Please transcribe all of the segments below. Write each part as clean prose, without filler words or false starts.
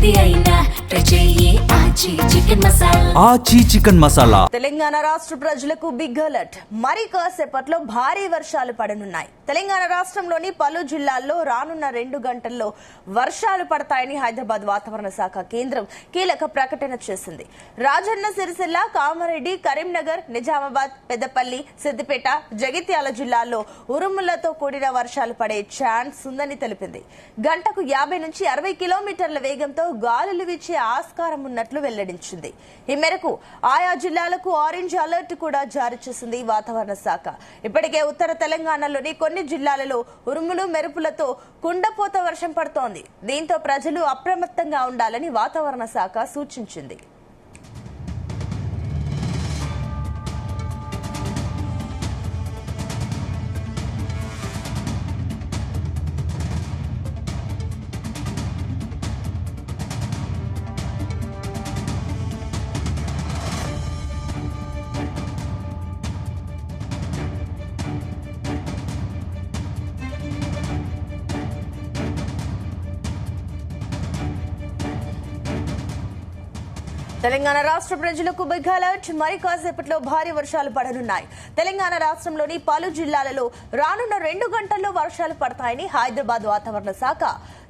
ఏది అయినా ట్రై చెయ్యి ఆచి చికెన్ మసాలా. ఆచి చికెన్ మసాలా. తెలంగాణ రాష్ట్ర ప్రజలకు బిగ్ అలర్ట్. మరి కాసేపట్లో భారీ వర్షాలు పడనున్నాయి. తెలంగాణ రాష్ట్రంలోని పలు జిల్లాల్లో రానున్న 2 గంటల్లో వర్షాలు పడతాయని హైదరాబాద్ వాతావరణ శాఖ కేంద్రం కీలక ప్రకటన చేసింది. రాజన్న సిరిసిల్ల, కామారెడ్డి, కరీంనగర్, నిజామాబాద్, పెద్దపల్లి, సిద్దిపేట, జగిత్యాల జిల్లాల్లో ఉరుములతో కూడిన వర్షాలు పడే ఛాన్స్ ఉందని తెలిపింది. గంటకు 50 నుంచి 60 కిలోమీటర్ల వేగంతో గాలులు వీచే ఆస్కారం ఉన్నట్లు వెల్లడించింది. ఈ మేరకు ఆయా జిల్లాలకు ఆరెంజ్ అలర్ట్ కూడా జారీ చేసింది వాతావరణ శాఖ. ఇప్పటికే ఉత్తర తెలంగాణలోని కొన్ని జిల్లాలలో ఉరుములు మెరుపులతో కుండపోత వర్షం పడుతోంది. దీంతో ప్రజలు అప్రమత్తంగా ఉండాలని వాతావరణ శాఖ సూచించింది. తెలంగాణ రాష్ట్ర ప్రజలకు బిగ్ అలర్ట్. మరి కాసేపట్లో భారీ వర్షాలు పడనున్నాయి. తెలంగాణ రాష్ట్రంలోని పలు జిల్లాలలో రానున్న 2 గంటల్లో వర్షాలు పడతాయని హైదరాబాద్ వాతావరణ శాఖ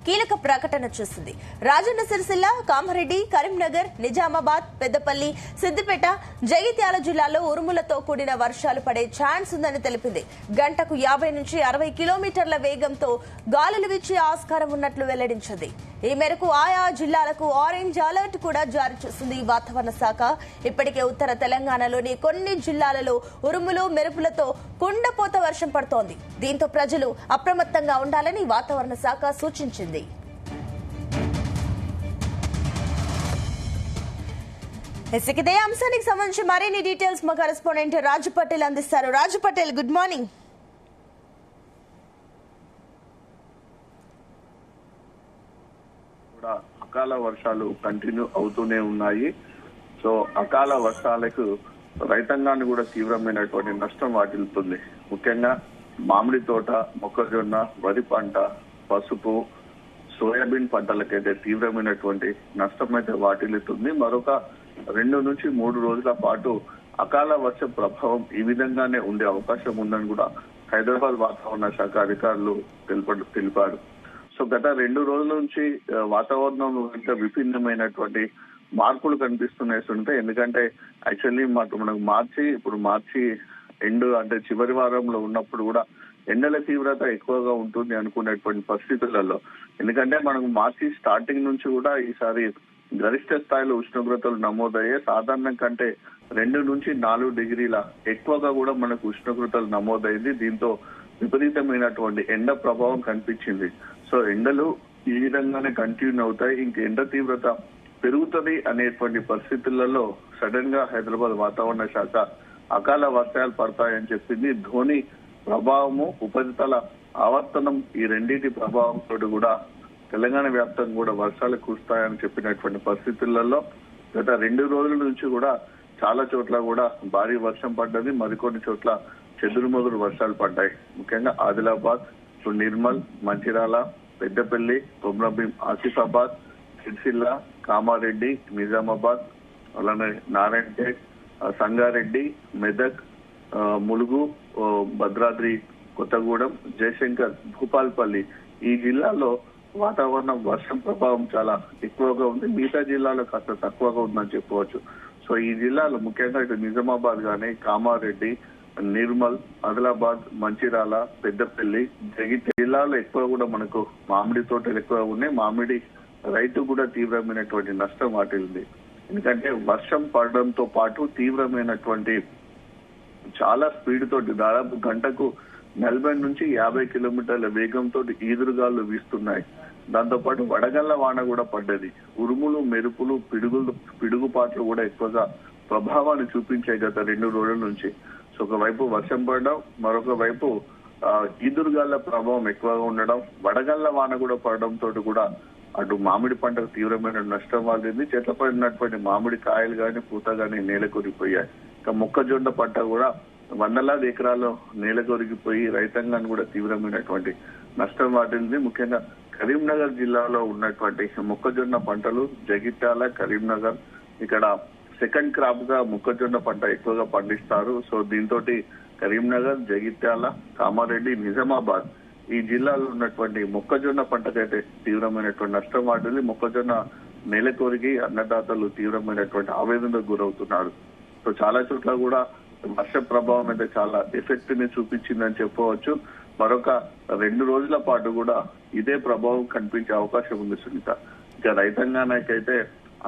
కీలక ప్రకటన చేసింది. రాజన్న సిరిసిల్ల, కామారెడ్డి, కరీంనగర్, నిజామాబాద్, పెద్దపల్లి, సిద్దిపేట, జగిత్యాల జిల్లాల్లో ఉరుములతో కూడిన వర్షాలు పడే ఛాన్స్ ఉందని తెలిపింది. గంటకు 50 నుంచి 60 కిలోమీటర్ల వేగంతో గాలులు వీచే ఆస్కారం ఉన్నట్లు వెల్లడించింది. ఈ మేరకు ఆయా జిల్లాలకు ఆరెంజ్ అలర్ట్ కూడా జారీ చేసింది వాతావరణ శాఖ. ఇప్పటికే ఉత్తర తెలంగాణలోని కొన్ని జిల్లాలలో ఉరుములు మెరుపులతో కుండపోత వర్షం పడుతోంది. దీంతో ప్రజలు అప్రమత్తంగా ఉండాలని వాతావరణ శాఖ సూచించింది. ఇదే అంశానికి సంబంధించి మరిన్ని డీటెయిల్స్ మా కరెస్పాండెంట్ రాజు పటేల్ అందిస్తారు. రాజు పటేల్, గుడ్ మార్నింగ్. అకాల వర్షాలు కంటిన్యూ అవుతూనే ఉన్నాయి. సో అకాల వర్షాలకు రైతాంగాన్ని కూడా తీవ్రమైనటువంటి నష్టం వాటిల్లుతుంది. ముఖ్యంగా మామిడి తోట, మొక్కజొన్న, వరి పంట, పసుపు, సోయాబీన్ పంటలకైతే తీవ్రమైనటువంటి నష్టం అయితే వాటిల్లుతుంది. మరొక 2 నుంచి 3 రోజుల పాటు అకాల వర్ష ప్రభావం ఈ విధంగానే ఉండే అవకాశం ఉందని కూడా హైదరాబాద్ వాతావరణ శాఖ అధికారులు తెలిపారు. సో గత 2 రోజుల నుంచి వాతావరణంలో ఇంకా విభిన్నమైనటువంటి మార్పులు కనిపిస్తున్నాయి. ఎందుకంటే యాక్చువల్లీ మనకు మార్చి ఎండ్ అంటే చివరి వారంలో ఉన్నప్పుడు కూడా ఎండల తీవ్రత ఎక్కువగా ఉంటుంది అనుకునేటువంటి పరిస్థితులలో, ఎందుకంటే మనకు మార్చి స్టార్టింగ్ నుంచి కూడా ఈసారి గరిష్ట స్థాయిలో ఉష్ణోగ్రతలు నమోదయ్యాయి. సాధారణం కంటే 2 నుంచి 4 డిగ్రీల ఎక్కువగా కూడా మనకు ఉష్ణోగ్రతలు నమోదైంది. దీంతో విపరీతమైనటువంటి ఎండ ప్రభావం కనిపించింది. సో ఎండలు ఈ విధంగానే కంటిన్యూ అవుతాయి. ఇంక ఎండ తీవ్రత పెరుగుతుంది అనేటువంటి పరిస్థితులలో సడన్ గా హైదరాబాద్ వాతావరణ శాఖ అకాల వర్షాలు పడతాయని చెప్పింది. ధోని ప్రభావము, ఉపరితల ఆవర్తనం, ఈ రెండింటి ప్రభావంతో కూడా తెలంగాణ వ్యాప్తంగా కూడా వర్షాలు కురుస్తాయని చెప్పినటువంటి పరిస్థితులలో గత 2 రోజుల నుంచి కూడా చాలా చోట్ల కూడా భారీ వర్షం పడ్డది. మరికొన్ని చోట్ల చెదురుమదురు వర్షాలు పడ్డాయి. ముఖ్యంగా ఆదిలాబాద్, నిర్మల్, మంచిర్యాల, పెద్దపల్లి, కొమ్రభీం, ఆసిఫాబాద్, సిరిసిల్ల, కామారెడ్డి, నిజామాబాద్, అలానే నారాయణపేట్, సంగారెడ్డి, మెదక్, ములుగు, భద్రాద్రి కొత్తగూడెం, జయశంకర్, భూపాల్పల్లి ఈ జిల్లాలో వాతావరణం వర్షం ప్రభావం చాలా ఎక్కువగా ఉంది. మిగతా జిల్లాలో కాస్త తక్కువగా ఉందని చెప్పవచ్చు. సో ఈ జిల్లాలో ముఖ్యంగా ఇటు నిజామాబాద్ గానీ, కామారెడ్డి, నిర్మల్, ఆదిలాబాద్, మంచిర్యాల, పెద్దపల్లి, జగిత్యాల జిల్లాలో ఎక్కువ కూడా మనకు మామిడి తోటలు ఎక్కువ ఉన్నాయి. మామిడి రైతు కూడా తీవ్రమైనటువంటి నష్టం వాటిల్లింది. ఎందుకంటే వర్షం పడడంతో పాటు తీవ్రమైనటువంటి చాలా స్పీడ్ తోటి దాదాపు గంటకు 40 నుంచి 50 కిలోమీటర్ల వేగంతో ఈదురుగాలు వీస్తున్నాయి. దాంతో పాటు వడగళ్ల వాన కూడా పడ్డది. ఉరుములు, మెరుపులు, పిడుగుపాట్లు కూడా ఎక్కువగా ప్రభావాన్ని చూపించాయి గత 2 రోజుల నుంచి. సో ఒకవైపు వర్షం పడడం, మరొక వైపు ఈదురుగాళ్ల ప్రభావం ఎక్కువగా ఉండడం, వడగళ్ల వాన కూడా పడడంతో కూడా అటు మామిడి పంటకు తీవ్రమైన నష్టం వాలింది. చెట్ల పడినటువంటి మామిడి కాయలు గాని, పూత గాని నేల కొరిగిపోయాయి. ఇక మొక్కజొన్న పంట కూడా వందలాది ఎకరాల్లో నేల కొరిగిపోయి రైతాంగాన్ని కూడా తీవ్రమైనటువంటి నష్టం వాటిల్లింది. ముఖ్యంగా కరీంనగర్ జిల్లాలో ఉన్నటువంటి మొక్కజొన్న పంటలు జగిత్యాల, కరీంనగర్ ఇక్కడ సెకండ్ క్రాప్ గా మొక్కజొన్న పంట ఎక్కువగా పండిస్తారు. సో దీంతో కరీంనగర్, జగిత్యాల, కామారెడ్డి, నిజామాబాద్ ఈ జిల్లాలో ఉన్నటువంటి మొక్కజొన్న పంటకైతే తీవ్రమైనటువంటి నష్టం వాటిల్లి మొక్కజొన్న నేలకొరిగి అన్నదాతలు తీవ్రమైనటువంటి ఆవేదనకు గురవుతున్నారు. సో చాలా చోట్ల కూడా వర్ష ప్రభావం అయితే చాలా ఎఫెక్ట్ ని చూపించిందని చెప్పవచ్చు. మరొక 2 రోజుల పాటు కూడా ఇదే ప్రభావం కనిపించే అవకాశం ఉంది సునీత. ఇక రైతాంగానికైతే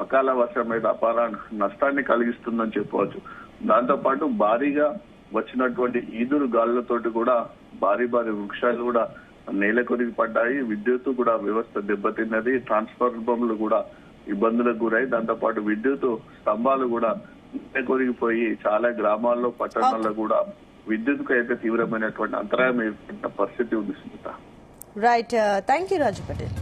అకాల వర్షం అయితే అపార నష్టాన్ని కలిగిస్తుందని చెప్పవచ్చు. దాంతో పాటు భారీగా వచ్చినటువంటి ఈదురు గాలులతోటి కూడా భారీ వృక్షాలు కూడా నేల కొరిగి పడ్డాయి. విద్యుత్ కూడా వ్యవస్థ దెబ్బతిన్నది. ట్రాన్స్ఫార్మర్లు కూడా ఇబ్బందులకు గురై దాంతో పాటు విద్యుత్ స్తంభాలు కూడా నేల కొరిగిపోయి చాలా గ్రామాల్లో, పట్టణాల్లో కూడా విద్యుత్కు అయితే తీవ్రమైనటువంటి అంతరాయం ఏర్పడిన పరిస్థితి ఉంది Sunita. Right, thank you Raju Patel.